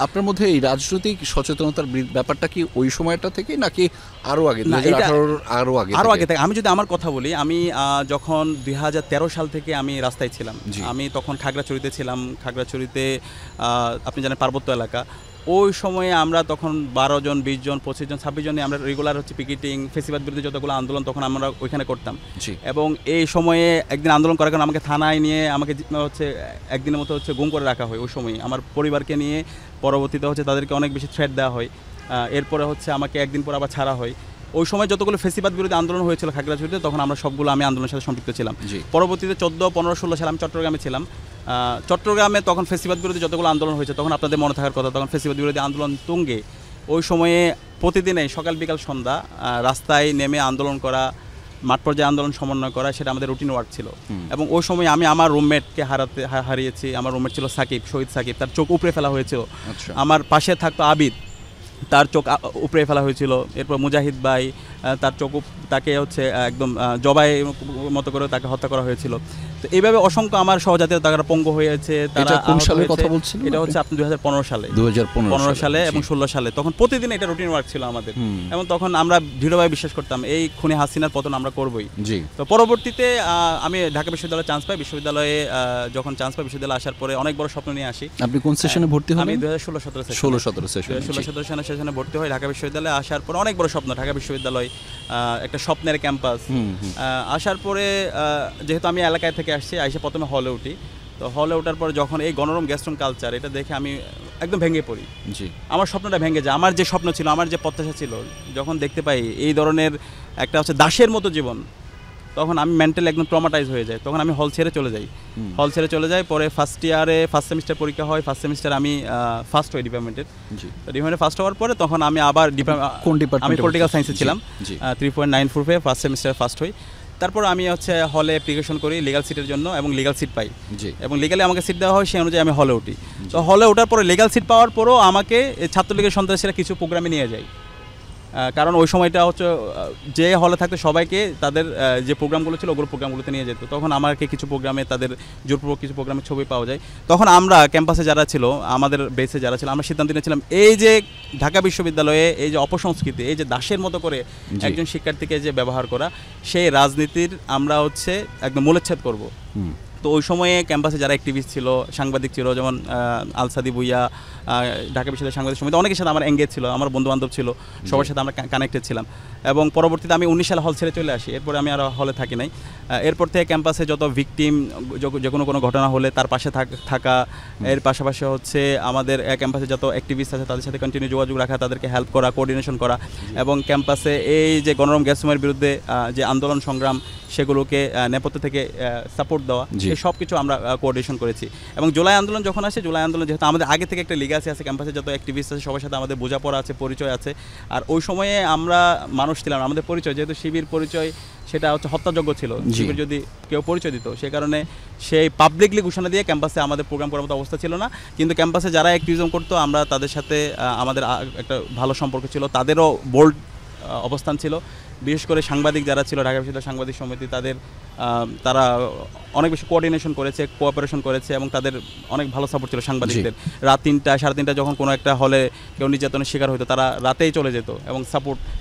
আপনার মধ্যে এই রাজনৈতিক সচেতনতার ব্যাপারটা কি ওই সময়টা থেকে নাকি আরও আগে, আরও আগে থেকে? আমি যদি আমার কথা বলি, আমি যখন 2013 সাল থেকে আমি রাস্তায় ছিলাম। আমি তখন খাগড়াছড়িতে ছিলাম। খাগড়াছড়িতে আপনি জানেন পার্বত্য এলাকা। ওই সময়ে আমরা তখন 12 জন, 20 জন, 25 জন, 26 জন আমরা রেগুলার হচ্ছে পিকেটিং, ফেসিবাদ বিরোধী যতগুলো আন্দোলন তখন আমরা ওইখানে করতাম। এবং এই সময়ে একদিন আন্দোলন করার কারণে আমাকে থানায় নিয়ে আমাকে হচ্ছে একদিনের মতো হচ্ছে গুম করে রাখা হয়। ওই সময় আমার পরিবারকে নিয়ে পরবর্তীতে হচ্ছে তাদেরকে অনেক বেশি থ্রেট দেওয়া হয়। এরপরে হচ্ছে আমাকে একদিন পর আবার ছাড়া হয়। ওই সময় যতগুলো ফেসিবাদ বিরোধী আন্দোলন হয়েছিল খাগড়াছড়িতে, তখন আমরা সবগুলো আমি আন্দোলনের সাথে সম্পৃক্ত ছিলাম। পরবর্তীতে 14, 15, 16 সালে আমি চট্টগ্রামে ছিলাম। চট্টগ্রামে তখন ফেসিবাদ বিরোধী যতগুলো আন্দোলন হয়েছে, তখন আপনাদের মনে থাকার কথা, তখন ফেসিবাদ বিরোধী আন্দোলন তুঙ্গে। ওই সময়ে প্রতিদিনই সকাল বিকাল সন্ধ্যা রাস্তায় নেমে আন্দোলন করা, মাঠ পর্যায়ে আন্দোলন সমন্বয় করা, সেটা আমাদের রুটিন ওয়ার্ক ছিল। এবং ওই সময় আমি আমার রুমমেটকে হারিয়েছি। আমার রুমমেট ছিল সাকিব, শহীদ সাকিব, তার চোখ উপড়ে ফেলা হয়েছিল। আমার পাশে থাকতো আবিদ, তার চোখ উপড়ে ফেলা হয়েছিল। এরপর মুজাহিদ ভাই, তার চোখ তাকে হচ্ছে একদম জবাই মতো করে তাকে হত্যা করা হয়েছিল। তো এইভাবে অসংখ্য আমার সহযাত্রীরা তারা পঙ্গু হয়েছে। তারা কোন সালের কথা বলছেন? এটা হচ্ছে আপনি 2015 সালে, 2015 সালে এবং 16 সালে। তখন প্রতিদিন এটা রুটিন ওয়ার্ক ছিল আমাদের। এবং তখন আমরা দৃঢ়ভাবে বিশ্বাস করতাম এই খুনি হাসিনার পতন আমরা করবই। তো পরবর্তীতে আমি ঢাকা বিশ্ববিদ্যালয়ে চান্স পাই। বিশ্ববিদ্যালয়ে যখন চান্স পাই, বিশ্ববিদ্যালয়ে আসার পরে অনেক বড় স্বপ্ন নিয়ে আসি। আপনি কোন সেশনে ভর্তি হলেন? আমি 2016-17 সেশনে ভর্তি হই ঢাকা বিশ্ববিদ্যালয়ে। আসার পরে অনেক বড় স্বপ্ন, ঢাকা বিশ্ববিদ্যালয় একটা স্বপ্নের ক্যাম্পাস। আসার পরে যেহেতু আমি এলাকায় থেকে আসছি, আইসে প্রথমে হলে উঠি। তো হলে ওঠার পরে যখন এই গণরম গেস্টরুম কালচার এটা দেখে আমি একদম ভেঙে পড়ি। আমার স্বপ্নটা ভেঙে যায়। আমার যে স্বপ্ন ছিল, আমার যে প্রত্যাশা ছিল, যখন দেখতে পাই এই ধরনের একটা হচ্ছে দাসের মতো জীবন, তখন আমি মেন্টালি একদম ট্রমাটাইজ হয়ে যাই। তখন আমি হল ছেড়ে চলে যাই। পরে ফার্স্ট সেমিস্টার পরীক্ষা হয়। ফার্স্ট সেমিস্টার আমি ফার্স্ট হই ডিপার্টমেন্টের। ফার্স্ট হওয়ার পরে তখন আমি আবার আমি পলিটিক্যাল সায়েন্সে ছিলাম। 3.94 পেয়ে ফার্স্ট সেমিস্টার ফার্স্ট হই। তারপর আমি হচ্ছে হলে অ্যাপ্লিকেশন করি লিগ্যাল সিটের জন্য এবং লিগ্যাল সিট পাই। এবং লিগ্যালি আমাকে সিট দেওয়া হয়, সেই অনুযায়ী আমি হলে উঠি। তো হলে ওঠার পরে লিগ্যাল সিট পাওয়ার পরও আমাকে ছাত্রলীগের সন্ত্রাসীরা কিছু প্রোগ্রামে নিয়ে যায়। কারণ ওই সময়টা হচ্ছে যে হলে থাকতে সবাইকে তাদের যে প্রোগ্রামগুলো ছিল ওগুলো প্রোগ্রামগুলোতে নিয়ে যেত। তখন আমাকে কিছু প্রোগ্রামে তাদের জোরপূর্বক কিছু প্রোগ্রামের ছবি পাওয়া যায়। তখন আমরা ক্যাম্পাসে যারা ছিল, আমাদের বেসে যারা ছিল, আমরা সিদ্ধান্ত নিয়েছিলাম এই যে ঢাকা বিশ্ববিদ্যালয়ে এই যে অপসংস্কৃতি, এই যে দাসের মতো করে একজন শিক্ষার্থীকে যে ব্যবহার করা, সেই রাজনীতির আমরা হচ্ছে একদম মূলচ্ছেদ করব। তো ওই সময়ে ক্যাম্পাসে যারা অ্যাক্টিভিস্ট ছিল, সাংবাদিক ছিল, যেমন আলসাদি ভুইয়া, ঢাকা বিশ্ববিদ্যালয় সাংবাদিক সমিতি, অনেকের সাথে আমার এঙ্গেজ ছিল, আমার বন্ধুবান্ধব ছিল, সবার সাথে আমরা কানেক্টেড ছিলাম। এবং পরবর্তীতে আমি 19 সালে হল ছেড়ে চলে আসি। এরপরে আমি আর হলে থাকি নাই। এরপর থেকে ক্যাম্পাসে যত ভিকটিম, যে কোনো ঘটনা হলে তার পাশে থাকা, এর পাশাপাশি হচ্ছে আমাদের ক্যাম্পাসে যত অ্যাক্টিভিস্ট আছে তাদের সাথে কন্টিনিউ যোগাযোগ রাখা, তাদেরকে হেল্প করা, কোঅর্ডিনেশন করা, এবং ক্যাম্পাসে এই যে গণরম গ্যাসমের বিরুদ্ধে যে আন্দোলন সংগ্রাম, সেগুলোকে নেপথ্য থেকে সাপোর্ট দেওয়া, এই সব কিছু আমরা কোঅর্ডিনেশন করেছি। এবং জুলাই আন্দোলন যখন আসে, জুলাই আন্দোলন যেহেতু আমাদের আগে থেকে একটা লিগাসি আছে, ক্যাম্পাসে যত অ্যাক্টিভিস্ট আছে সবার সাথে আমাদের বোঝাপড়া আছে, পরিচয় আছে। আর ওই সময়ে আমরা মানুষ ছিলাম, আমাদের পরিচয় যেহেতু শিবির পরিচয়, সেটা হচ্ছে হত্যাযোগ্য ছিল। শিবির যদি কেউ পরিচয় দিত, সে কারণে সেই পাবলিকলি ঘোষণা দিয়ে ক্যাম্পাসে আমাদের প্রোগ্রাম করার মতো অবস্থা ছিল না। কিন্তু ক্যাম্পাসে যারা অ্যাক্টিভিজম করতো, আমরা তাদের সাথে আমাদের একটা ভালো সম্পর্ক ছিল, তাদেরও বোল্ড অবস্থান ছিল। বিশেষ করে সাংবাদিক যারা ছিল, ঢাকা বিশ্ববিদ্যালয় সাংবাদিক সমিতি, তারা অনেক বেশি কোঅর্ডিনেশন করেছে, কোঅপারেশন করেছে, এবং তাদের অনেক ভালো সাপোর্ট ছিল সাংবাদিকদের। রাত 3টা, 3:30 যখন কোনো একটা হলে কেউ নির্যাতনের শিকার হতো, তারা রাতেই চলে যেত এবং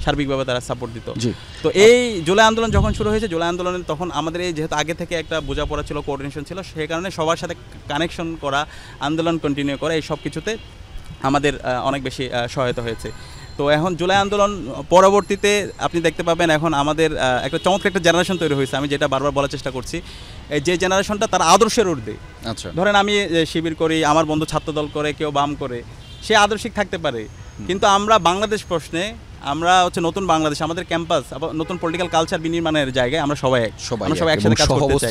সার্বিকভাবে তারা সাপোর্ট দিত। তো এই জুলাই আন্দোলন যখন শুরু হয়েছে, জুলাই আন্দোলনে তখন আমাদের এই যেহেতু আগে থেকে একটা বোঝাপড়া ছিল, কোঅর্ডিনেশন ছিল, সেই কারণে সবার সাথে কানেকশন করা, আন্দোলন কন্টিনিউ করা, এই সব কিছুতে আমাদের অনেক বেশি সহায়তা হয়েছে। তো এখন জুলাই আন্দোলন পরবর্তীতে আপনি দেখতে পাবেন এখন আমাদের একটা চমৎকার একটা জেনারেশন তৈরি হয়েছে। আমি যেটা বারবার বলার চেষ্টা করছি, যে জেনারেশনটা তার আদর্শের ঊর্ধ্বে। ধরেন আমি শিবির করি, আমার বন্ধু ছাত্রদল করে, কেউ বাম করে, সে আদর্শিক থাকতে পারে, কিন্তু আমরা বাংলাদেশ প্রশ্নে, আমরা হচ্ছে নতুন বাংলাদেশ, আমাদের ক্যাম্পাস, নতুন পলিটিক্যাল কালচার বিনির্মাণের জায়গায় আমরা সবাই একসাথে কাজ করতে চাই।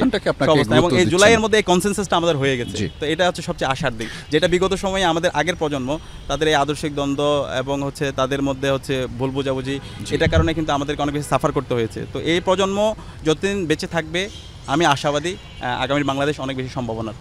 এবং এই জুলাইয়ের মধ্যে এই কনসেনসাসটা আমাদের হয়ে গেছে। তো এটা হচ্ছে সবচেয়ে আশার দিক, যেটা বিগত সময়ে আমাদের আগের প্রজন্ম, তাদের এই আদর্শিক দ্বন্দ্ব এবং হচ্ছে তাদের মধ্যে হচ্ছে ভুল বোঝাবুঝি, এটার কারণে কিন্তু আমাদেরকে অনেক বেশি সাফার করতে হয়েছে। তো এই প্রজন্ম যতদিন বেঁচে থাকবে, আমি আশাবাদী আগামী বাংলাদেশ অনেক বেশি সম্ভাবনা।